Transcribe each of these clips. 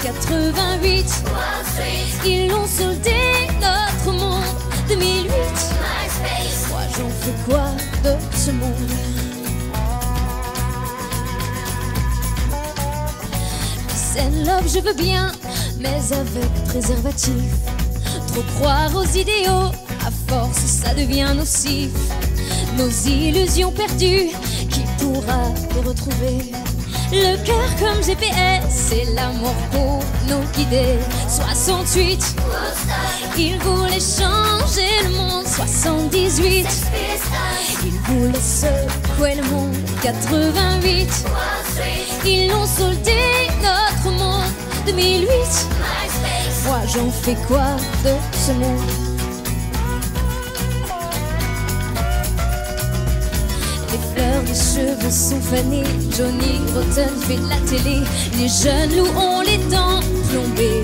88. Ils l'ont soldé, notre monde. 2008. Moi j'en fais quoi de ce monde? Scène love je veux bien, mais avec préservatif. Trop croire aux idéaux, à force ça devient nocif. Nos illusions perdues, qui pourra les retrouver? Le cœur comme GPS, c'est l'amour pour nous guider. 68, ils voulaient changer le monde. 78, ils voulaient secouer le monde. 88, ils l'ont soldé, notre monde. 2008, moi j'en fais quoi de ce monde? Les cheveux sont fanés, Johnny Rotten fait de la télé. Les jeunes loups ont les dents plombées.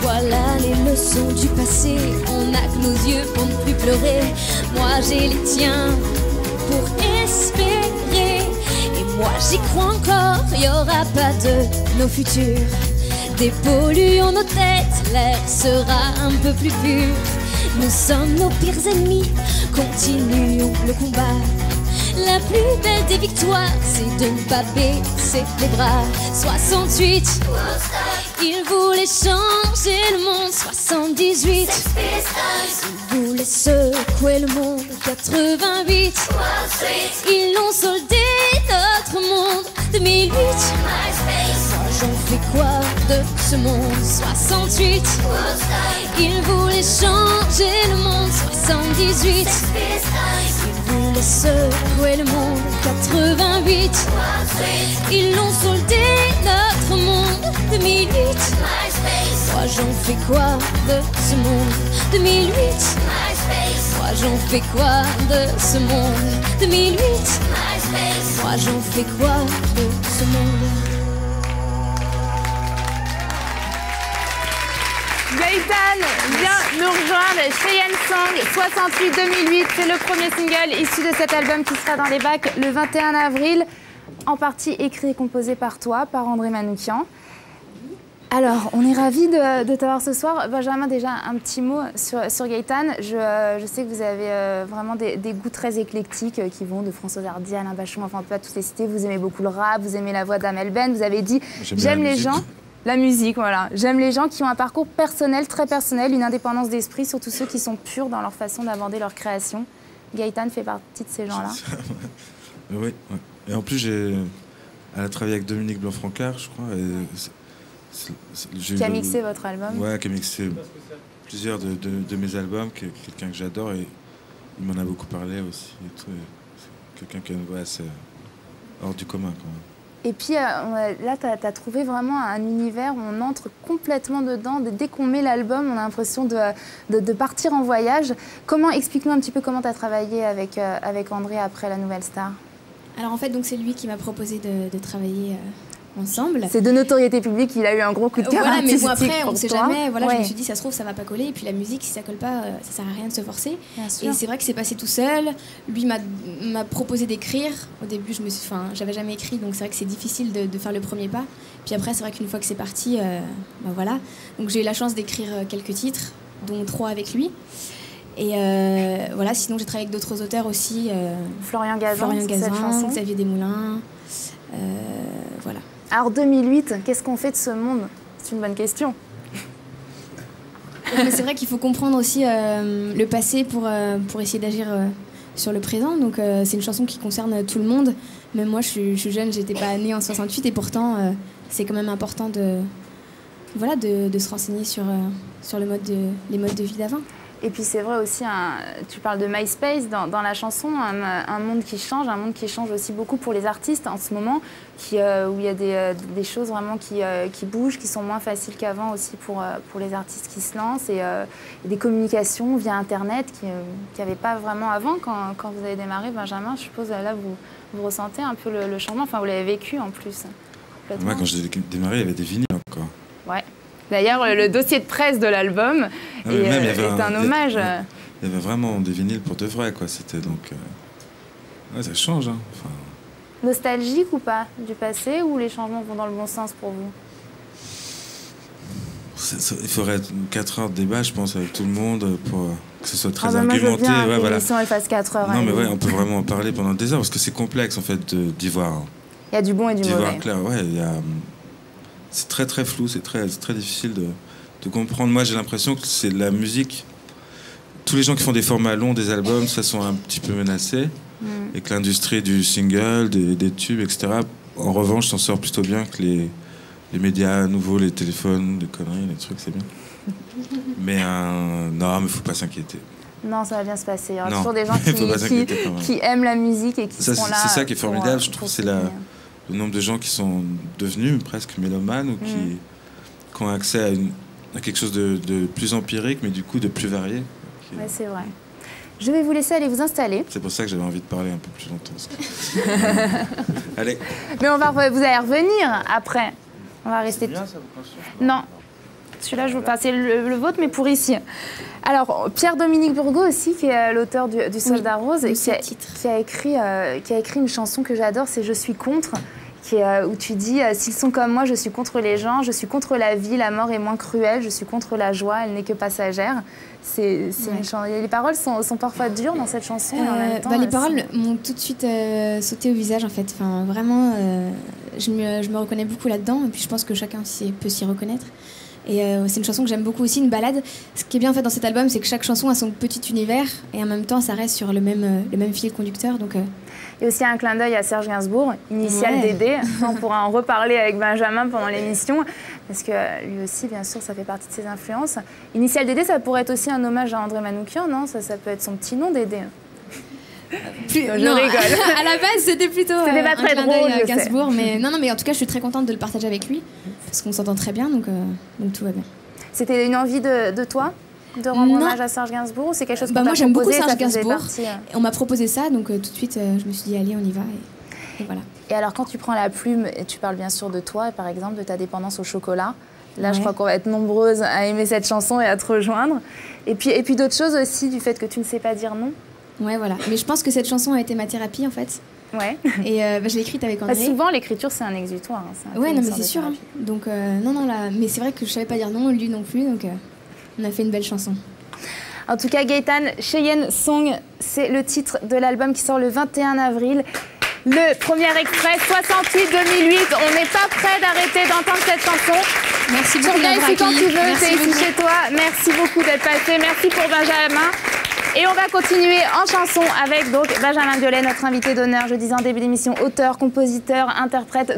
Voilà les leçons du passé, on n'a que nos yeux pour ne plus pleurer. Moi j'ai les tiens pour espérer. Et moi j'y crois encore, y aura pas de nos futurs. Dépolluons nos têtes, l'air sera un peu plus pur. Nous sommes nos pires ennemis, continuons le combat. La plus belle des victoires, c'est de ne pas baisser les bras. 68, ils voulaient changer le monde. 78, ils voulaient secouer le monde. 88, ils l'ont soldé, notre monde. 2008, moi j'en fais quoi de ce monde? 68, ils voulaient changer le monde. 78, ils voulaient secouer le monde. 88, ils l'ont soldé, notre monde. 2008, moi j'en fais quoi de ce monde? 2008, moi j'en fais quoi de ce monde? 2008, moi j'en fais quoi de ce monde? Gaëtan vient nous rejoindre, Cheyenne Song, 68-2008, c'est le premier single issu de cet album qui sera dans les bacs le 21 avril, en partie écrit et composé par toi, par André Manoukian. Alors, on est ravis de t'avoir ce soir. Benjamin, déjà un petit mot sur Gaëtan. Je sais que vous avez vraiment des goûts très éclectiques qui vont de Françoise Hardy à Alain Bachung, enfin pas tous les citer. Vous aimez beaucoup le rap, vous aimez la voix d'Amel Ben, vous avez dit « j'aime les gens ». La musique, voilà. J'aime les gens qui ont un parcours personnel, très personnel, une indépendance d'esprit, surtout ceux qui sont purs dans leur façon d'aborder leur création. Gaëtan fait partie de ces gens-là. Oui, ouais. Et en plus, elle a travaillé avec Dominique Blanc-Francard, je crois. Qui a mixé votre album? Ouais, qui a mixé plusieurs de mes albums, quelqu'un que j'adore, et il m'en a beaucoup parlé aussi. C'est quelqu'un qui a une voix assez hors du commun, quand même. Et puis là, tu as trouvé vraiment un univers où on entre complètement dedans. Dès qu'on met l'album, on a l'impression de partir en voyage. Explique-nous un petit peu comment tu as travaillé avec André après La Nouvelle Star. Alors en fait, c'est lui qui m'a proposé de travailler ensemble. C'est de notoriété publique, il a eu un gros coup de cœur voilà, mais bon, artistique après, on ne sait toi. jamais. Voilà, ouais. Je me suis dit, ça se trouve, ça va pas coller. Et puis la musique, si ça colle pas, ça sert à rien de se forcer. Et c'est vrai que c'est passé tout seul. Lui m'a proposé d'écrire. Au début, j'avais jamais écrit, donc c'est vrai que c'est difficile de faire le premier pas. Puis après, c'est vrai qu'une fois que c'est parti, voilà. Donc j'ai eu la chance d'écrire quelques titres, dont 3 avec lui. Et voilà, sinon j'ai travaillé avec d'autres auteurs aussi. Florian Gazan, Xavier Desmoulins. Voilà. Alors 2008, qu'est-ce qu'on fait de ce monde? C'est une bonne question. Mais c'est vrai qu'il faut comprendre aussi le passé pour essayer d'agir sur le présent. Donc c'est une chanson qui concerne tout le monde. Même moi, je suis jeune, j'étais pas née en 68 et pourtant c'est quand même important de se renseigner sur les modes de vie d'avant. Et puis c'est vrai aussi, tu parles de MySpace dans la chanson, un monde qui change aussi beaucoup pour les artistes en ce moment, où il y a des choses vraiment qui bougent, qui sont moins faciles qu'avant aussi pour les artistes qui se lancent, et des communications via Internet qu'il n'y avait pas vraiment avant quand vous avez démarré, Benjamin. Je suppose là vous ressentez un peu le changement, enfin vous l'avez vécu en plus. Moi quand j'ai démarré, il y avait des vinyles encore. Ouais. D'ailleurs, le dossier de presse de l'album est un hommage. Il y avait vraiment des vinyles pour de vrai, quoi. C'était donc... ouais, ça change, hein. Enfin... Nostalgique ou pas du passé, ou les changements vont dans le bon sens pour vous? Il faudrait 4 heures de débat, je pense, avec tout le monde pour que ce soit très Moi, argumenté. je veux bien ouais, voilà. elle fasse 4 heures. Non, mais ouais, on peut vraiment en parler pendant des heures parce que c'est complexe en fait d'y voir. Il y a du bon et du mauvais. Clair, ouais, c'est très très flou, c'est très difficile de comprendre. Moi, j'ai l'impression que c'est la musique. Tous les gens qui font des formats longs, des albums, ça sont un petit peu menacés. Et que l'industrie du single, des tubes, etc., en revanche, s'en sort plutôt bien que les médias à nouveau, les téléphones, les conneries, les trucs, c'est bien. Mais non, mais faut pas s'inquiéter. Non, ça va bien se passer. Il y aura toujours des gens qui aiment la musique et qui seront là. C'est ça qui est formidable, je trouve, c'est le nombre de gens qui sont devenus presque mélomanes ou qui ont accès à quelque chose de plus empirique, mais du coup de plus varié. Oui, c'est vrai. Je vais vous laisser aller vous installer. C'est pour ça que j'avais envie de parler un peu plus longtemps. Allez. Mais vous allez revenir après. On va rester... Bien, ça vous consulte, non. Celui-là, je vous passe. C'est le vôtre, mais pour ici. Alors, Pierre-Dominique Burgot aussi, qui est l'auteur du Soldat Rose, et qui a écrit une chanson que j'adore, c'est « Je suis contre », où tu dis « S'ils sont comme moi, je suis contre les gens, je suis contre la vie, la mort est moins cruelle, je suis contre la joie, elle n'est que passagère ». C'est une chanson. Les paroles sont parfois dures dans cette chanson. Et en même temps, les paroles m'ont tout de suite sauté au visage, en fait. Enfin, vraiment, je me reconnais beaucoup là-dedans. Et puis je pense que chacun peut s'y reconnaître. Et c'est une chanson que j'aime beaucoup aussi, une ballade. Ce qui est bien en fait dans cet album, c'est que chaque chanson a son petit univers. Et en même temps, ça reste sur le même fil conducteur. Donc, Et aussi un clin d'œil à Serge Gainsbourg, initial Dédé. On pourra en reparler avec Benjamin pendant l'émission, parce que lui aussi, bien sûr, ça fait partie de ses influences. Initial Dédé, ça pourrait être aussi un hommage à André Manoukian, non? Ça peut être son petit nom, Dédé. Je rigole. À la base, c'était plutôt pas un très clin drôle, d'œil à Gainsbourg, mais non, mais en tout cas, je suis très contente de le partager avec lui, parce qu'on s'entend très bien, donc tout va bien. C'était une envie de toi de rendre hommage à Serge Gainsbourg, ou c'est quelque chose que moi j'aime beaucoup Serge Gainsbourg. Et on m'a proposé ça, donc tout de suite je me suis dit allez, on y va. Et voilà. Et alors quand tu prends la plume et tu parles bien sûr de toi, par exemple de ta dépendance au chocolat, là je crois qu'on va être nombreuses à aimer cette chanson et à te rejoindre. Et puis d'autres choses aussi, du fait que tu ne sais pas dire non. Ouais, voilà. Mais je pense que cette chanson a été ma thérapie en fait. Ouais. Et je l'ai écrite avec André. Souvent l'écriture c'est un exutoire. Ouais, non mais c'est sûr. Hein. Donc non là, mais c'est vrai que je savais pas dire non, lui non plus, donc on a fait une belle chanson. En tout cas, Gaëtan, Cheyenne Song, c'est le titre de l'album qui sort le 21 avril. Le premier extrait, 68-2008. On n'est pas prêt d'arrêter d'entendre cette chanson. Merci beaucoup. Tu reviens ici quand tu veux, t'es ici chez toi. Merci beaucoup d'être passé. Merci pour Benjamin. Et on va continuer en chanson avec donc Benjamin Biolay, notre invité d'honneur. Je disais en début d'émission, auteur, compositeur, interprète.